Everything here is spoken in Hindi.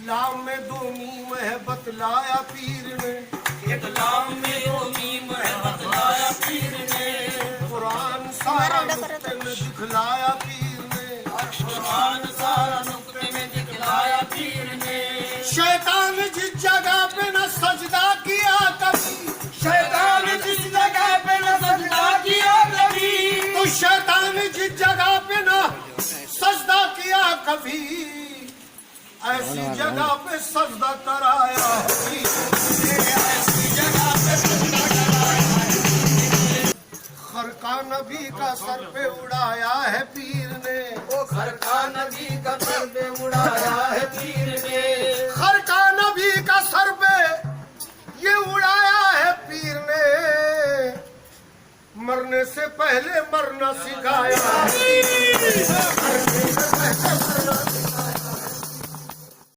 लाम में दो मीम है बतलाया पीर ने, एक लाम में दो मीम है बतलाया पीर ने, कुरान सारा नुक्ते में दिखलाया पीर ने, कुरान सारा नुक्ते में दिखलाया पीर ने। शैतान जिस जगह पे न सजदा किया कभी, शैतान जिस जगह पे न सजदा किया कभी, तो शैतान जिस जगह पे न सजदा किया कभी, ऐसी जगह पे सजदा कराया पीर ने, ऐसी जगह पे सजदा कराया है। खरका नबी का सर पे उड़ाया है पीर ने, ओ घर का नबी का सर पे उड़ाया है पीर ने, खरका नबी का सर पे ये उड़ाया है पीर ने, मरने से पहले मरना सिखाया है पीर ने, मरने से पहले मरना